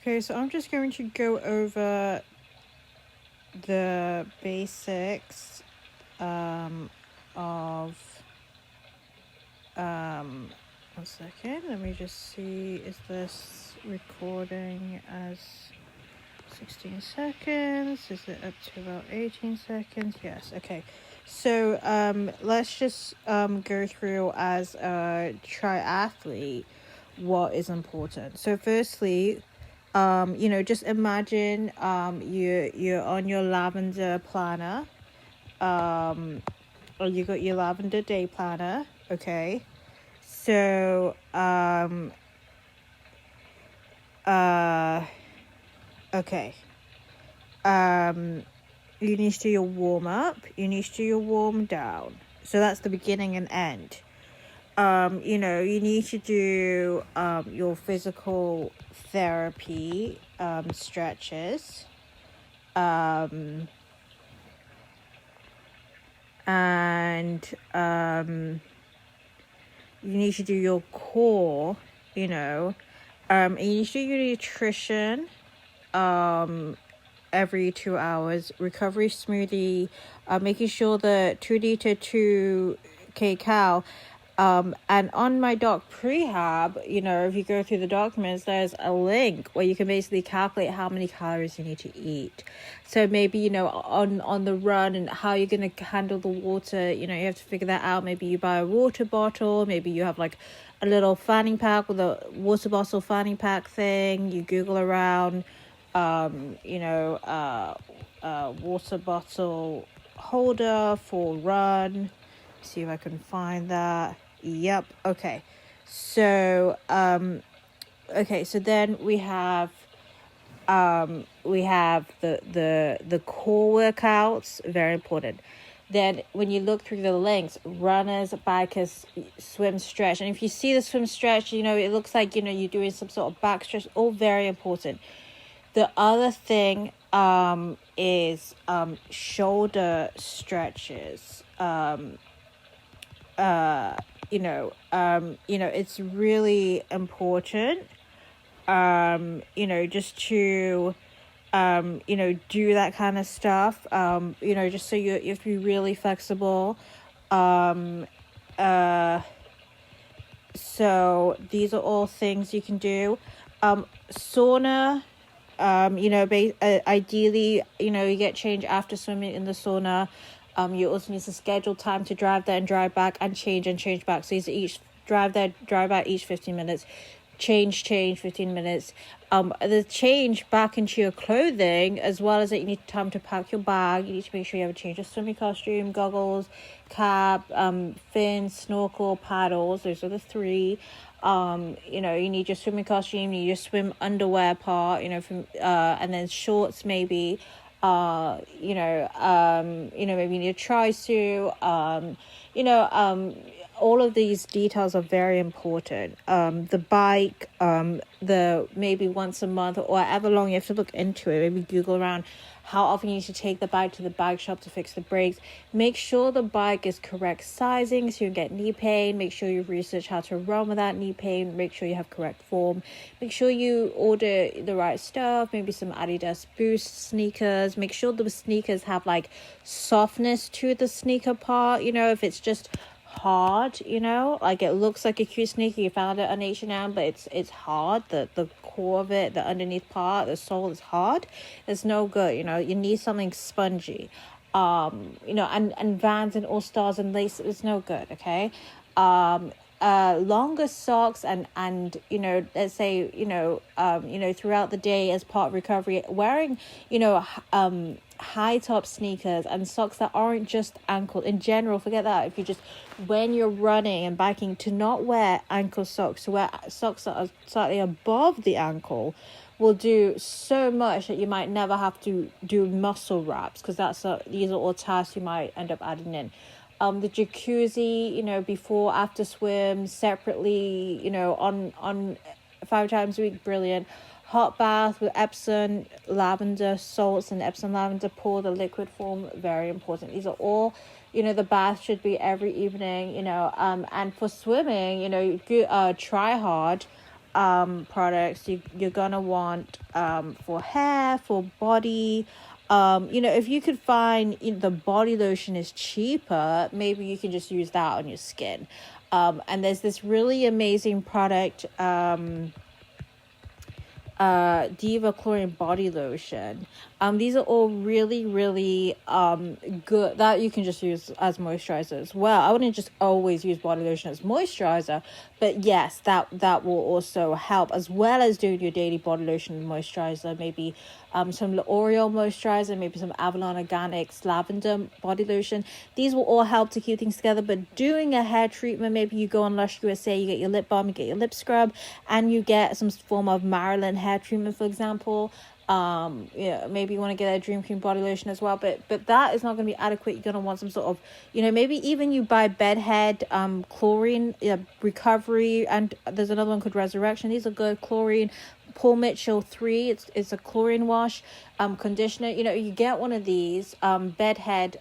Okay, so I'm just going to go over the basics of 1 second. Let me just see, is this recording as 16 seconds? Is it up to about 18 seconds? Yes. Okay. So let's just go through as a triathlete what is important. So firstly, just imagine you're on your lavender planner, or you got your lavender day planner. Okay. So okay. You need to do your warm up, you need to do your warm down. So that's the beginning and end. You need to do your physical therapy stretches. And you need to do your core, and you need to do your nutrition every 2 hours, recovery smoothie, making sure the 2-liter 2K cow. And on my doc prehab, if you go through the documents, there's a link where you can basically calculate how many calories you need to eat. So maybe, on the run and how you're going to handle the water, you have to figure that out. Maybe you buy a water bottle. Maybe you have like a little fanning pack with a water bottle fanning pack thing. You Google around, water bottle holder for run. See if I can find that. Yep. Okay. So so then we have the core workouts, very important. Then when you look through the links, runners, bikers, swim, stretch. And if you see the swim stretch, it looks like you're doing some sort of back stretch, all very important. The other thing is shoulder stretches. It's really important, just to, do that kind of stuff, just so you have to be really flexible. So these are all things you can do. Sauna, ideally, you get changed after swimming in the sauna. You also need to schedule time to drive there and drive back and change back. So you each drive there, drive back each 15 minutes, change 15 minutes. The change back into your clothing, as well as that you need time to pack your bag. You need to make sure you have a change of swimming costume, goggles, cap, fins, snorkel, paddles. Those are the three. You need your swimming costume, you need your swim underwear part, from and then shorts maybe. Maybe you need a tri-suit, all of these details are very important. The bike, the maybe once a month or however long you have to look into it, maybe Google around how often you need to take the bike to the bike shop to fix the brakes. Make sure the bike is correct sizing so you get knee pain. Make sure you research how to run without knee pain. Make sure you have correct form. Make sure you order the right stuff, maybe some Adidas Boost sneakers. Make sure the sneakers have like softness to the sneaker part. If it's just hard, like it looks like a cute sneaker, you found it on H&M, but it's hard. The core of it, the underneath part, the sole is hard. It's no good. You need something spongy. And Vans and All Stars and lace is no good. Okay. Longer socks and let's say throughout the day as part of recovery, wearing high top sneakers and socks that aren't just ankle in general. Forget that. If you just, when you're running and biking, to not wear ankle socks, to wear socks that are slightly above the ankle will do so much that you might never have to do muscle wraps, because these are all tasks you might end up adding in. The jacuzzi, before, after swim, separately, on 5 times a week, brilliant. Hot bath with Epsom lavender salts and Epsom lavender pour, the liquid form, very important. These are all, the bath should be every evening, and for swimming, try hard. products you're gonna want for hair, for body. If you could find the body lotion is cheaper, maybe you can just use that on your skin. And there's this really amazing product, Diva Chlorine Body Lotion. These are all really, really good that you can just use as moisturizer as well. I wouldn't just always use body lotion as moisturizer, but yes, that will also help, as well as doing your daily body lotion and moisturizer. Maybe some L'Oreal moisturizer, maybe some Avalon Organics lavender body lotion. These will all help to keep things together. But doing a hair treatment, maybe you go on Lush USA, you get your lip balm, you get your lip scrub, and you get some form of Marilyn hair treatment, for example. Maybe you want to get a Dream Cream body lotion as well, but that is not going to be adequate. You're going to want some sort of, maybe even you buy Bedhead chlorine recovery, and there's another one called Resurrection. These are good. Chlorine Paul Mitchell 3, it's a chlorine wash conditioner. You get one of these Bedhead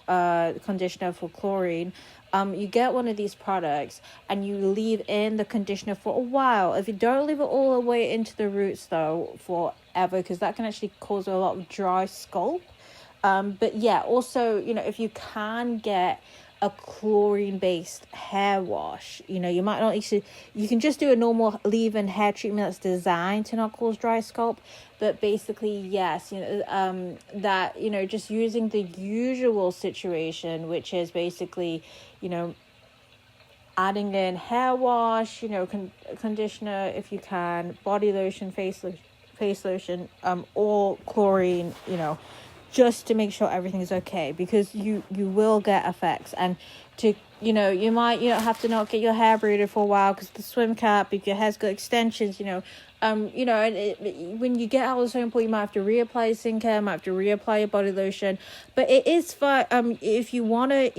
conditioner for chlorine. You get one of these products and you leave in the conditioner for a while. If you don't leave it all the way into the roots though forever, because that can actually cause a lot of dry scalp. But yeah, also, if you can get a chlorine based hair wash, you might not actually, you can just do a normal leave-in hair treatment that's designed to not cause dry scalp. But basically, yes, that, just using the usual situation, which is basically, adding in hair wash, conditioner if you can, body lotion, face lotion, or chlorine, just to make sure everything is okay, because you will get effects. And to you might have to not get your hair braided for a while because the swim cap, if your hair's got extensions, and when you get out of the swimming pool, you might have to reapply your skincare, might have to reapply your body lotion. But it is fun if you want to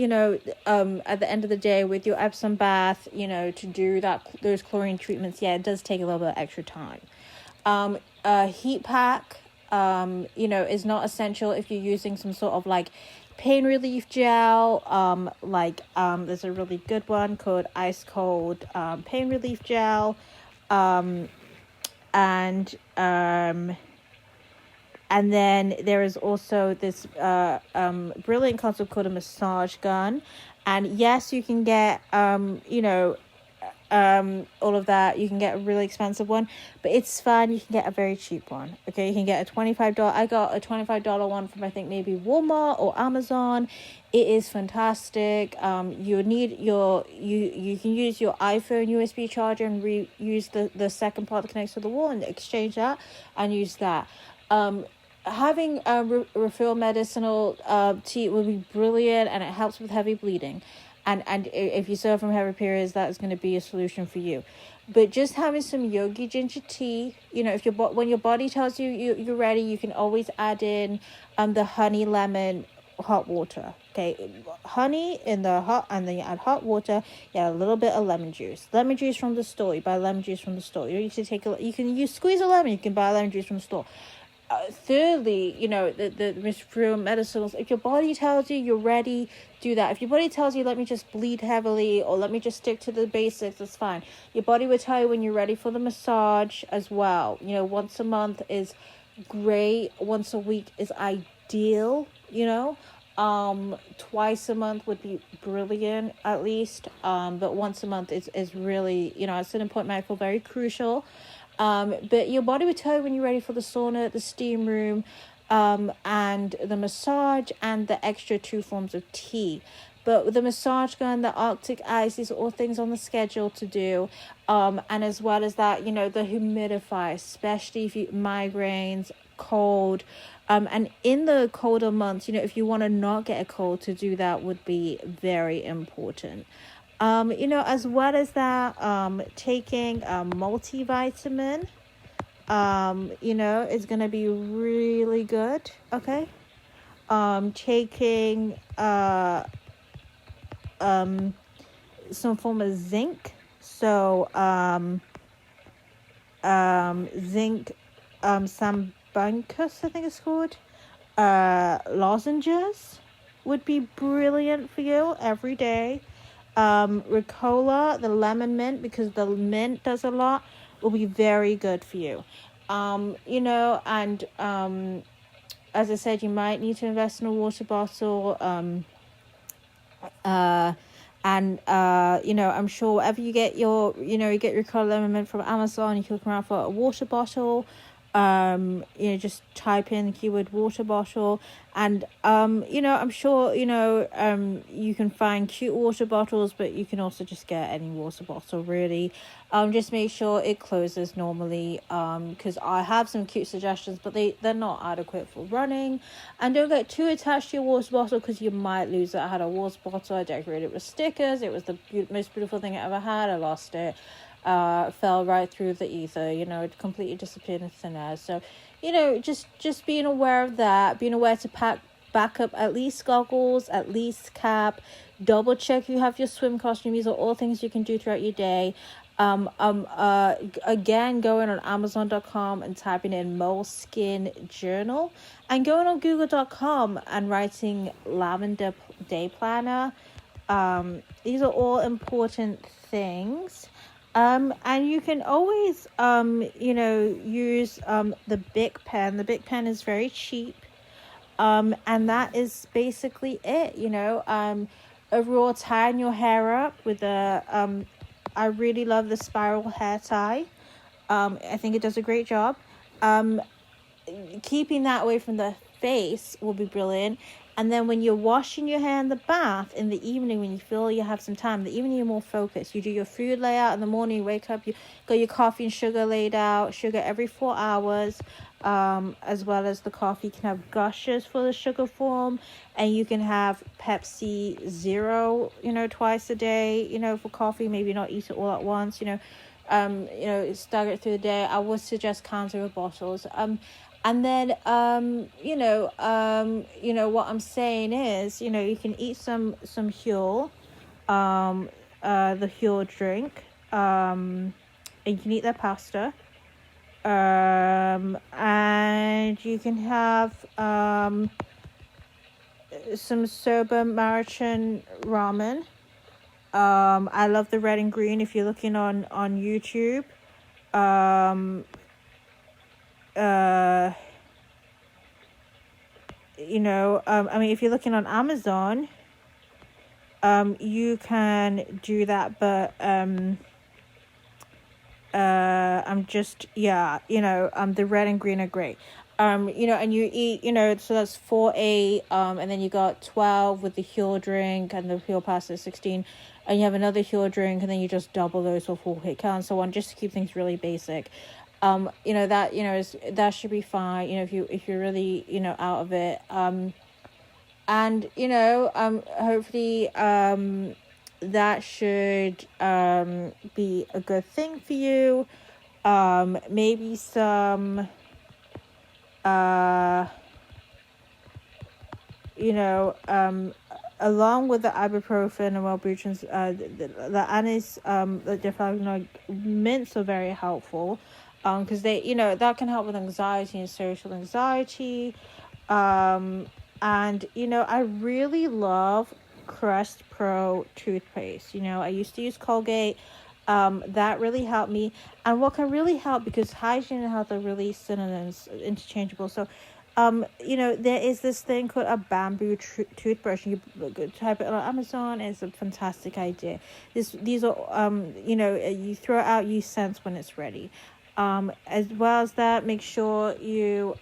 at the end of the day with your Epsom bath, to do those chlorine treatments. Yeah, it does take a little bit of extra time. A heat pack is not essential if you're using some sort of like pain relief gel. There's a really good one called Ice Cold pain relief gel. And then there is also this brilliant concept called a massage gun. And yes, you can get all of that. You can get a really expensive one, but it's fun. You can get a very cheap one. Okay, you can get a $25. I got a $25 one from I think maybe Walmart or Amazon. It is fantastic. You need you can use your iPhone USB charger and reuse the second part that connects to the wall and exchange that and use that. Having a refill medicinal tea will be brilliant, and it helps with heavy bleeding. And if you suffer from heavy periods, that is going to be a solution for you. But just having some yogi ginger tea, if when your body tells you you're ready, you can always add in the honey lemon hot water. Okay, honey in the hot, and then you add hot water. Yeah, a little bit of lemon juice from the store. You buy lemon juice from the store. You need to squeeze a lemon. You can buy lemon juice from the store. Thirdly, the real medicinals. If your body tells you you're ready, do that. If your body tells you, let me just bleed heavily, or let me just stick to the basics, that's fine. Your body will tell you when you're ready for the massage as well. Once a month is great. Once a week is ideal. Twice a month would be brilliant at least. But once a month is really, at certain point might feel very crucial. But your body will tell you when you're ready for the sauna, the steam room, and the massage, and the extra 2 forms of tea. But the massage gun, the Arctic ice, these are all things on the schedule to do. And as well as that, the humidifier, especially if you migraines, cold. And in the colder months, if you want to not get a cold, to do that would be very important. As well as that, taking a multivitamin, is going to be really good. Okay. Taking, some form of zinc. So, zinc, sambucus, I think it's called, lozenges would be brilliant for you every day. Ricola, the lemon mint, because the mint does a lot. will be very good for you. You know, and as I said, you might need to invest in a water bottle. And you know, I'm sure wherever you get your, you know, you get your color limit from Amazon, you can look around for a water bottle. You know, just type in the keyword water bottle, and you know, I'm sure, you know, you can find cute water bottles, but you can also just get any water bottle really. Just make sure it closes normally, because I have some cute suggestions, but they're not adequate for running. And don't get too attached to your water bottle, because you might lose it. I had a water bottle, I decorated it with stickers, it was the most beautiful thing I ever had. I lost it. Fell right through the ether, you know, it completely disappeared in thin air. So, you know, just being aware of that, being aware to back up at least goggles, at least cap, double check you have your swim costume. These are all things you can do throughout your day. Again, going on Amazon.com and typing in moleskin journal, and going on Google.com and writing lavender day planner. These are all important things. And you can always, you know, use the Bic pen. The Bic pen is very cheap. And that is basically it, you know. Overall, tying your hair up with a, I really love the spiral hair tie. I think it does a great job. Keeping that away from the face will be brilliant. And then when you're washing your hair in the bath in the evening, when you feel you have some time, the evening you're more focused. You do your food layout in the morning, you wake up, you got your coffee and sugar laid out, sugar every 4 hours, as well as the coffee. You can have gushers for the sugar form, and you can have Pepsi Zero, you know, twice a day, you know, for coffee. Maybe not eat it all at once, you know, stagger it through the day. I would suggest counter bottles. And then, you know, what I'm saying is, you know, you can eat some Huel, the Huel drink, and you can eat their pasta, and you can have, some soba Maruchan ramen. I love the red and green. If you're looking on YouTube, you know, I mean, if you're looking on Amazon, you can do that, but I'm just, yeah, you know, the red and green are great. You know, and you eat, you know, so that's 4-8, and then you got 12 with the Huel drink, and the Huel pasta is 16, and you have another Huel drink, and then you just double those for 4-8 and so on, just to keep things really basic. You know, that, you know, that should be fine, you know, if you're really, you know, out of it. And, you know, hopefully, that should, be a good thing for you. Maybe some, you know, along with the ibuprofen and Wellbutrin, the anise, the deflavanol mints are very helpful. Because they, you know, that can help with anxiety and social anxiety. And, you know, I really love Crest Pro toothpaste. You know, I used to use Colgate. That really helped me. And what can really help, because hygiene and health are really synonyms, interchangeable. So, you know, there is this thing called a bamboo toothbrush. You type it on Amazon. It's a fantastic idea. These are, you know, you throw it out, use scents when it's ready. As well as that, make sure you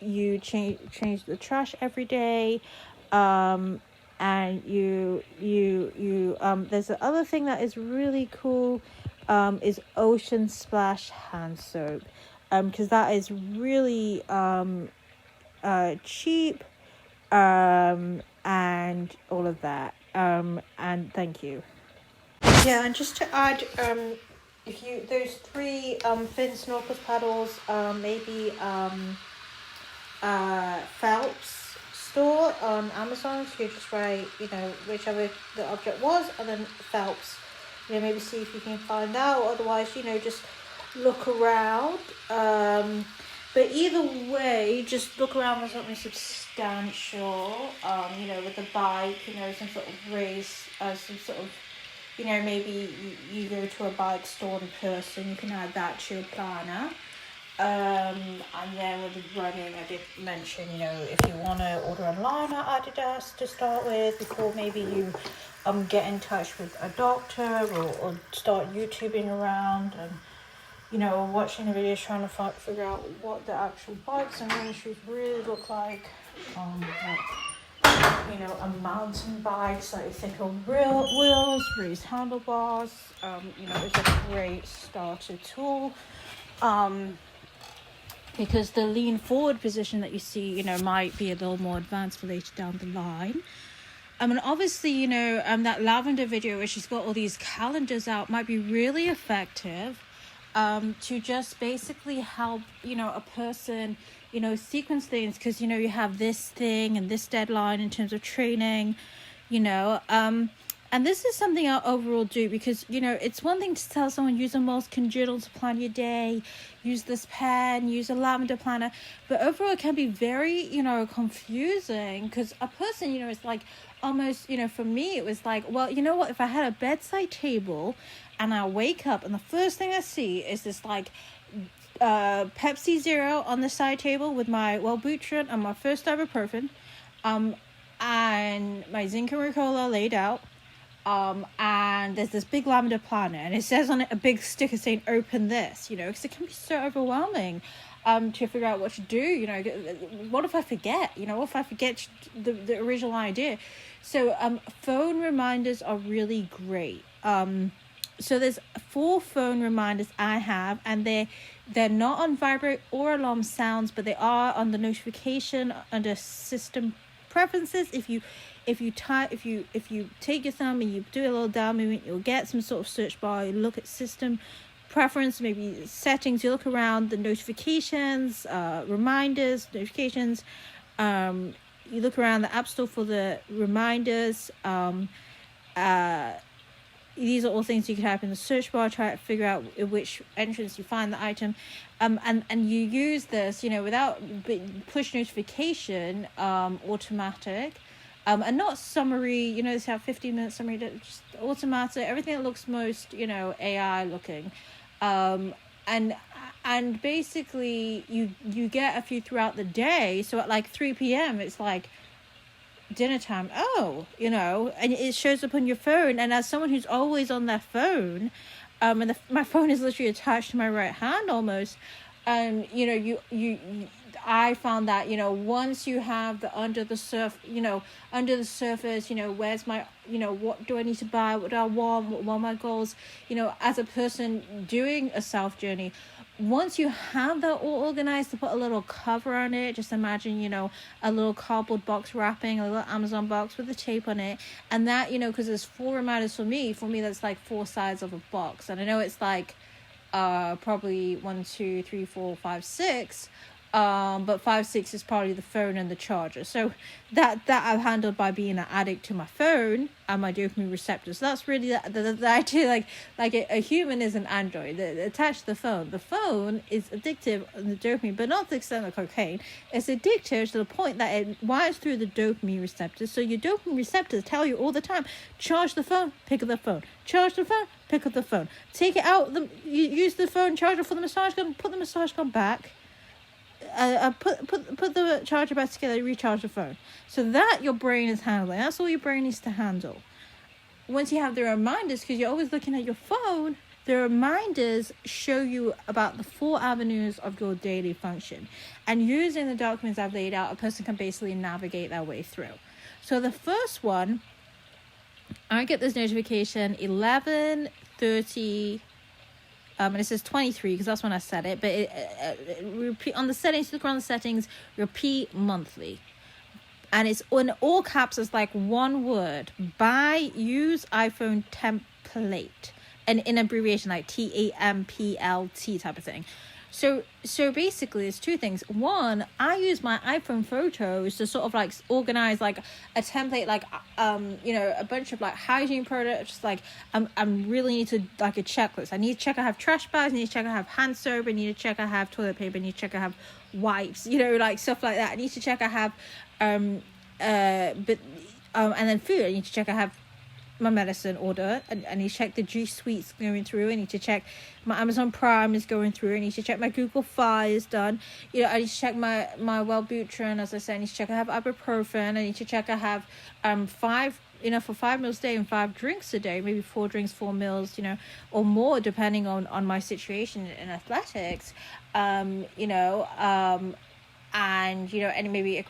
you change the trash every day. And you there's the other thing that is really cool, is Ocean Splash hand soap, because that is really cheap, and all of that, and thank you. Yeah, and just to add, if you, those 3 fin snorkel paddles, maybe Phelps store on Amazon. So you just write, you know, whichever the object was, and then Phelps. You know, maybe see if you can find out. Otherwise, you know, just look around. But either way, just look around for something substantial. You know, with the bike, you know, some sort of race, some sort of, you know, maybe you go to a bike store in person, you can add that to your planner. And then with the running, I did mention, you know, if you want to order online at Adidas to start with, before maybe you get in touch with a doctor, or start YouTubing around and, you know, watching the videos, trying to figure out what the actual bikes and running shoes really look like. You know, a mountain bike, slightly thicker wheels, raised handlebars. You know, it's a great starter tool. Because the lean forward position that you see, you know, might be a little more advanced for later down the line. And obviously, you know, that lavender video where she's got all these calendars out might be really effective to just basically help, you know, a person, you know, sequence things, because, you know, you have this thing and this deadline in terms of training, you know, and this is something I'll overall do, because, you know, it's one thing to tell someone use a Moleskine journal to plan your day, use this pen, use a lavender planner, but overall it can be very, you know, confusing, because a person, you know, it's like almost, you know, for me it was like, well, you know what, if I had a bedside table and I wake up and the first thing I see is this like Pepsi Zero on the side table with my Wellbutrin and my first ibuprofen, and my zinc and Ricola laid out, and there's this big lavender planner, and it says on it a big sticker saying open this, you know, because it can be so overwhelming to figure out what to do. You know, what if I forget, you know, what if I forget the original idea? So phone reminders are really great. So there's 4 phone reminders I have, and they're not on vibrate or alarm sounds, but they are on the notification under system preferences. If you take your thumb and you do a little down movement, you'll get some sort of search bar. You look at system preference, maybe settings, you look around the notifications, reminders, notifications, you look around the app store for the reminders. These are all things you can type in the search bar, try to figure out in which entrance you find the item, and you use this, you know, without push notification, automatic, and not summary, you know, this have 15-minute summary, just automatic, everything that looks most, you know, AI looking, and basically you get a few throughout the day. So at like 3 p.m. it's like dinner time, you know, and it shows up on your phone. And as someone who's always on their phone, and my phone is literally attached to my right hand almost, you know, I found that, you know, once you have the under the surface, you know, where's my, you know, what do I need to buy, what do I want, what are my goals, you know, as a person doing a self journey. Once you have that all organized, to put a little cover on it, just imagine, you know, a little cardboard box wrapping, a little Amazon box with the tape on it, and that, you know, because there's 4 reminders for me that's like 4 sides of a box, and I know it's like probably 1, 2, 3, 4, 5, 6, but 5, 6 is probably the phone and the charger. So that I've handled by being an addict to my phone and my dopamine receptors. So that's really the idea. Like a human is an android attached to the phone. The phone is addictive on the dopamine, but not to the extent of cocaine. It's addictive to the point that it wires through the dopamine receptors. So your dopamine receptors tell you all the time, charge the phone, pick up the phone, charge the phone, pick up the phone, take it out, you use the phone charger for the massage gun, put the massage gun back, put the charger back together, recharge the phone. So that your brain is handling. That's all your brain needs to handle. Once you have the reminders, because you're always looking at your phone, the reminders show you about the 4 avenues of your daily function. And using the documents I've laid out, a person can basically navigate their way through. So the first one, I get this notification 11:30. And it says 23 because that's when I set it. But it repeat on the settings. Look around the settings. Repeat monthly, and it's in all caps. It's like one word. Use iPhone template, and in abbreviation like TAMPLT type of thing. So basically, there's 2 things. One, I use my iPhone photos to sort of like organize like a template, like you know, a bunch of like hygiene products. Like I'm really need to like a checklist. I need to check I have trash bags. I need to check I have hand soap. I need to check I have toilet paper. I need to check I have wipes. You know, like stuff like that. I need to check I have and then food. I need to check I have my medicine order. I need to check the G Suite's going through. I need to check my Amazon Prime is going through. I need to check my Google Fi is done. You know, I need to check my Wellbutrin, as I said. I need to check I have ibuprofen. I need to check I have 5, you know, for 5 meals a day and 5 drinks a day, maybe 4 drinks, 4 meals, you know, or more, depending on my situation in athletics. You know, and you know, and maybe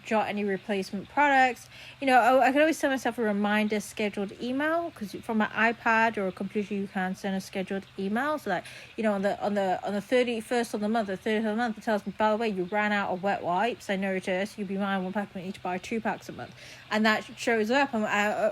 jot any replacement products. You know, I could always send myself a reminder scheduled email, because from my iPad or a computer you can send a scheduled email, so that, you know, on the 31st of the month, the 30th of the month, it tells me, by the way, you ran out of wet wipes, I noticed, you'd be buying 1 pack, I need to buy 2 packs a month, and that shows up.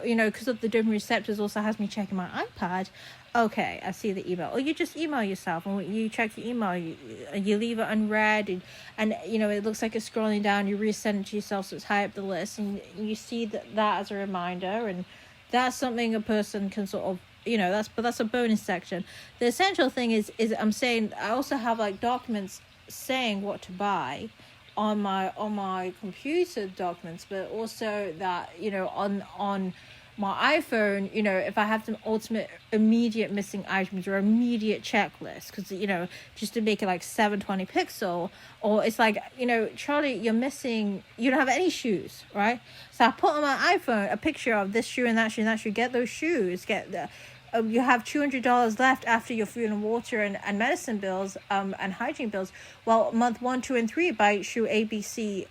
You know, because of the dopamine receptors, also has me checking my iPad. Okay, I see the email. Or you just email yourself, and you check your email, you leave it unread, and you know, it looks like it's scrolling down, you resend it to yourself, so it's high up the list, and you see that as a reminder, and that's something a person can sort of, you know, that's a bonus section. The essential thing is I'm saying, I also have like documents saying what to buy on my computer documents, but also that, you know, on my iPhone, you know, if I have some ultimate immediate missing items or immediate checklist, because, you know, just to make it like 720 pixel, or it's like, you know, Charlie, you don't have any shoes, right? So I put on my iPhone a picture of this shoe and that shoe and that shoe. Get those shoes. You have $200 left after your food and water and medicine bills, and hygiene bills. Well, month 1, 2, and 3, buy shoe ABC,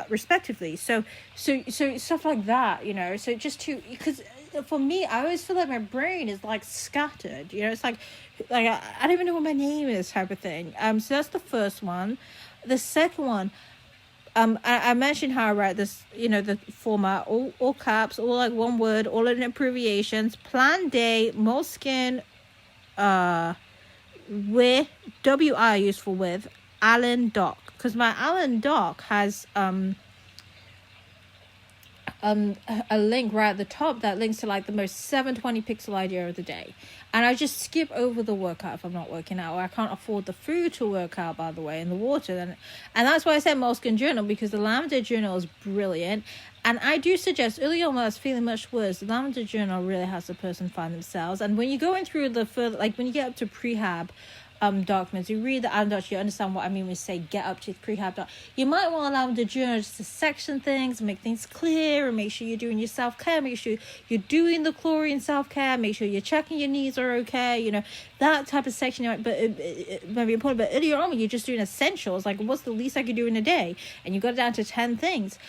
respectively. So stuff like that, you know. So just because for me, I always feel like my brain is like scattered, you know. It's like I don't even know what my name is, type of thing. So that's the first one. The second one, I mentioned how I write this, you know, the format, all caps, all like one word, all in abbreviations. Plan day, moleskin, with WI used for with Allen Dock, because my Allen Dock has a link right at the top that links to like the most 720 pixel idea of the day, and I just skip over the workout if I'm not working out, or I can't afford the food to work out, by the way, and the water. And that's why I said moleskin journal, because the lavender journal is brilliant. And I do suggest, early on when I was feeling much worse, the lavender journal really has the person find themselves. And when you're going through the further, like when you get up to prehab documents, you read the anecdotes, you understand what I mean when we say get up to prehab doc. You might want to allow the journal just to section things, make things clear, and make sure you're doing your self-care, make sure you're doing the chlorine self-care, make sure you're checking your needs are okay, you know, that type of section. But it might be important. But earlier on, when you're just doing essentials, like what's the least I could do in a day, and you got it down to 10 things,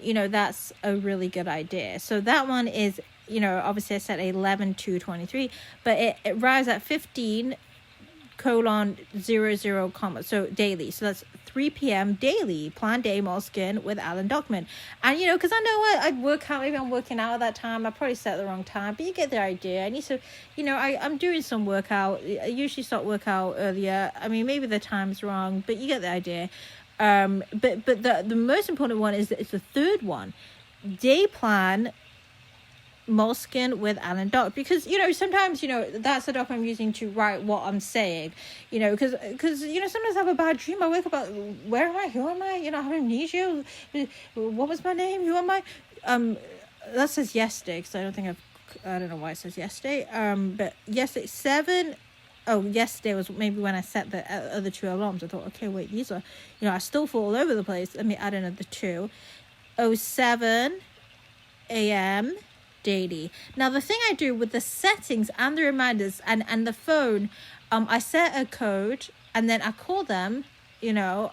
you know, that's a really good idea. So that one is, you know, obviously I said 11/2/23, but it arrives at 15:00, comma, so daily. So that's 3 p.m. daily, plan day, moleskin with Alan Dockman. And, you know, because I know I work out, maybe I'm working out at that time, I probably set the wrong time, but you get the idea. I need to, you know, I'm doing some workout. I usually start workout earlier. I mean, maybe the time's wrong, but you get the idea. But the most important one is the third one, day plan, moleskin with Alan Dock, because, you know, sometimes, you know, that's the doc I'm using to write what I'm saying, you know, because you know, sometimes I have a bad dream. I wake up, where am I, who am I, you know, I have amnesia, what was my name, who am I? That says yesterday, because I don't know why it says yesterday, but yesterday, yesterday was maybe when I set the other 2 alarms. I thought, okay, wait, these are, you know, I still fall all over the place. Let me add another 2. 07 a.m. daily. Now, the thing I do with the settings and the reminders and the phone, I set a code and then I call them. You know,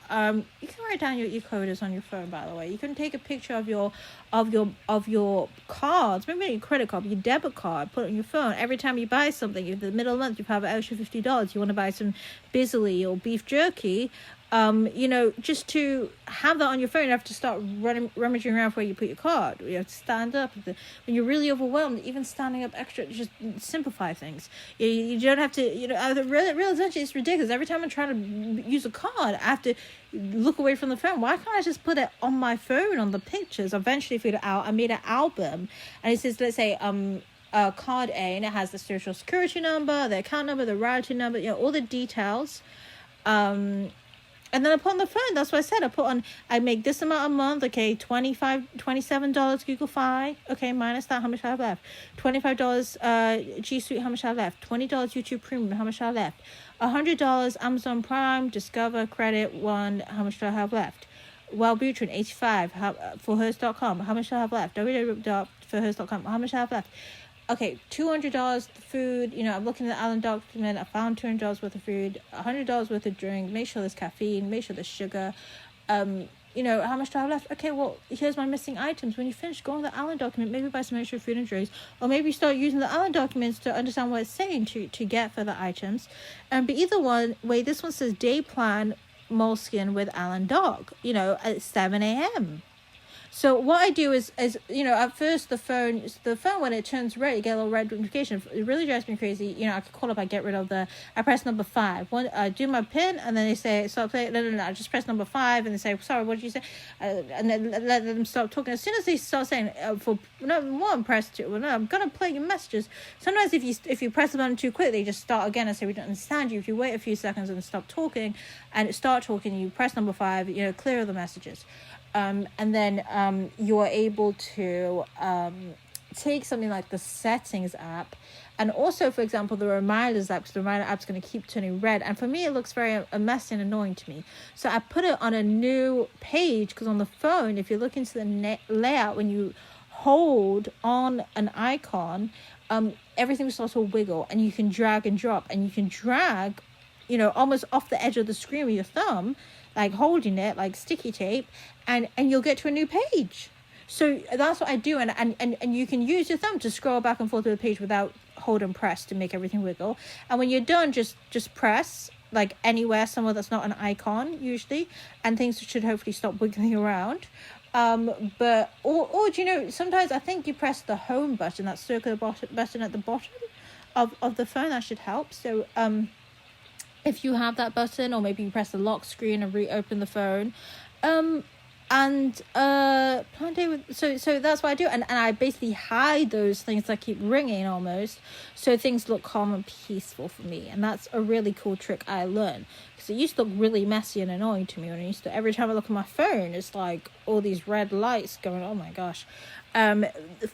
you can write down your e-coders on your phone, by the way. You can take a picture of your cards, maybe your credit card, your debit card, put it on your phone. Every time you buy something, if in the middle of the month you have an extra $50, you want to buy some Bisley or beef jerky, you know, just to have that on your phone, you have to start rummaging around where you put your card. You have to stand up. When you're really overwhelmed, even standing up extra, just simplify things. You don't have to, you know, the realization is ridiculous. Every time I'm trying to use a card, I have to look away from the phone. Why can't I just put it on my phone, on the pictures? Eventually figured out, I made an album, and it says, let's say, card A, and it has the social security number, the account number, the routing number, you know, all the details, And then I put on the phone. That's what I said. I make this amount a month. Okay, $27 Google Fi. Okay, minus that, how much I have left? $25 G Suite, how much I have left? $20 YouTube Premium, how much I have left? $100 Amazon Prime, Discover, Credit One, how much do I have left? Wellbutrin, 85 for hers.com, how much do I have left? www.forhers.com, how much do I have left? Okay, $200 food. I'm looking at the Allen document. I found $200 worth of food, $100 worth of drink. Make sure there's caffeine. Make sure there's sugar. How much do I have left? Okay, well, here's my missing items. When you finish, go on the Allen document. Maybe buy some extra food and drinks, or maybe start using the Allen documents to understand what it's saying to get further items. But either way, this one says day plan moleskin with Allen dog. At 7 a.m. So what I do is at first the phone when it turns red, you get a little red notification. It really drives me crazy. I could call up, I get rid of I press number 5. I do my pin, and then they say stop playing. No, I just press number 5, and they say sorry, what did you say? And then let them stop talking. As soon as they start saying press 2. Well, no, I'm gonna play your messages. Sometimes if you press the button too quick, they just start again and say we don't understand you. If you wait a few seconds and stop talking, and start talking, you press number 5. Clear the messages. And then you're able to take something like the settings app, and also, for example, the reminders app, because the reminder app's going to keep turning red, and for me it looks very messy and annoying to me. So I put it on a new page, because on the phone, if you look into the layout, when you hold on an icon, everything starts to wiggle, and you can drag and drop, and you can drag almost off the edge of the screen with your thumb, like holding it like sticky tape, and you'll get to a new page. So that's what I do, and you can use your thumb to scroll back and forth to the page without hold and press to make everything wiggle. And when you're done, just press like anywhere, somewhere that's not an icon usually, and things should hopefully stop wiggling around. But sometimes I think you press the home button, that circular button at the bottom of the phone, that should help. So if you have that button, or maybe you press the lock screen and reopen the phone. Plan day with, so that's what I do, and I basically hide those things that keep ringing almost, so things look calm and peaceful for me. And that's a really cool trick I learned, because it used to look really messy and annoying to me when every time I look at my phone, it's like all these red lights going, oh my gosh.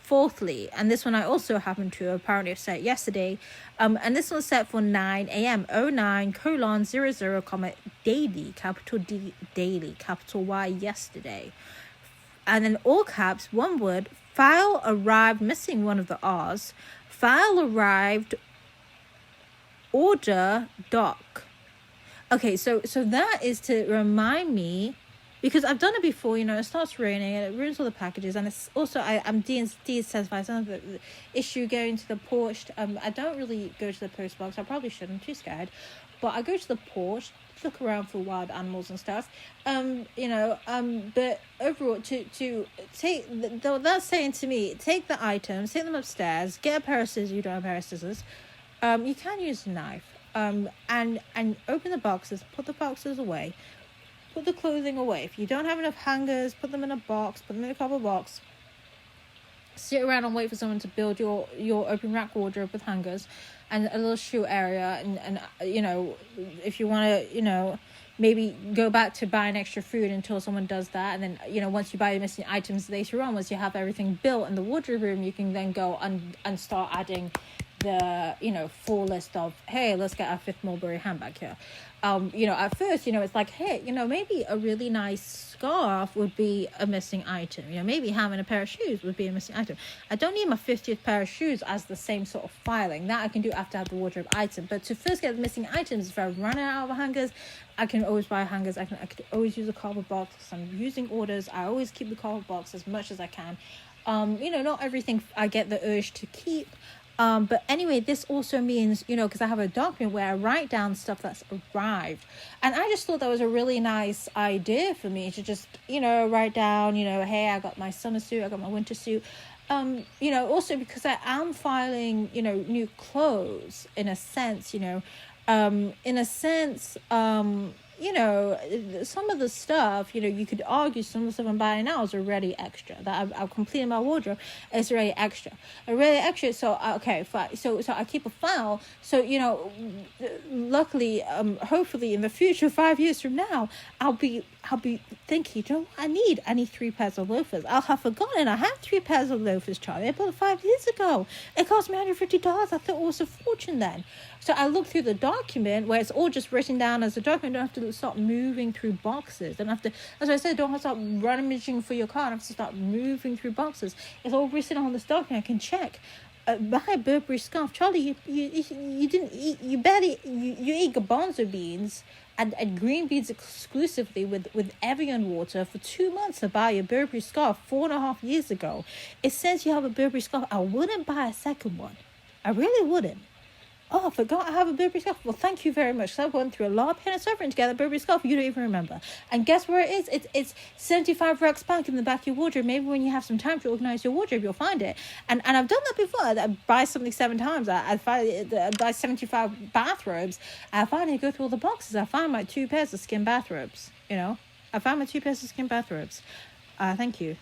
Fourthly, and this one I also happened to apparently set yesterday, and this one's set for 9 a.m. 09:00, daily, capital D, daily, capital Y, yesterday. And then all caps, one word, file arrived, missing one of the R's, file arrived, order doc. Okay, so that is to remind me, because I've done it before, it starts raining and it ruins all the packages, and it's also, I'm de-incentivized. Some of the issue going to the porch. I don't really go to the post box. I probably should. I'm too scared. But I go to the porch, look around for wild animals and stuff. But overall, to take, that's saying to me, take the items, take them upstairs, get a pair of scissors. You don't have a pair of scissors. You can use a knife. And open the boxes, put the boxes away. Put the clothing away. If you don't have enough hangers, put them in a box, put them in a cardboard box. Sit around and wait for someone to build your open rack wardrobe with hangers and a little shoe area. And if you want to, maybe go back to buying extra food until someone does that. And then, once you buy the missing items later on, once you have everything built in the wardrobe room, you can then go and start adding the full list of, hey, let's get our 5th Mulberry handbag here. At first, it's like, hey, maybe a really nice scarf would be a missing item. Maybe having a pair of shoes would be a missing item. I don't need my 50th pair of shoes as the same sort of filing. That I can do after I have the wardrobe item. But to first get the missing items, if I'm running out of hangers, I can always buy hangers. I could always use a cardboard box. I'm using orders. I always keep the cardboard box as much as I can. Not everything I get the urge to keep. But anyway, this also means, because I have a document where I write down stuff that's arrived. And I just thought that was a really nice idea for me to just, write down, hey, I got my summer suit, I got my winter suit. Also because I am filing, new clothes in a sense, some of the stuff, you could argue some of the stuff I'm buying now is already extra. That I've completed my wardrobe is already extra. Already extra. So, okay, fine. So I keep a file. So, luckily, hopefully in the future, 5 years from now, I'll be thinking, I need 3 pairs of loafers. I'll have forgotten I have 3 pairs of loafers, Charlie. I bought it 5 years ago. It cost me $150. I thought it was a fortune then. So I look through the document where it's all just written down as a document. Don't have to start moving through boxes. Don't have to, as I said, don't have to start rummaging for your car. Don't have to start moving through boxes. It's all written on this document. I can check. Buy a Burberry scarf, Charlie. You didn't eat. You barely you ate garbanzo beans and green beans exclusively with Evian water for 2 months to buy a Burberry scarf 4.5 years ago. It says you have a Burberry scarf. I wouldn't buy a second one. I really wouldn't. Oh, I forgot I have a Burberry scarf. Well, thank you very much. So I went through a lot of pain and suffering to get a Burberry scarf. You don't even remember. And guess where it is? It's 75 racks back in the back of your wardrobe. Maybe when you have some time to organize your wardrobe, you'll find it. And I've done that before. I buy something 7 times. I buy 75 bathrobes. I finally go through all the boxes. I find my 2 pairs of skin bathrobes. I found my 2 pairs of skin bathrobes. Thank you.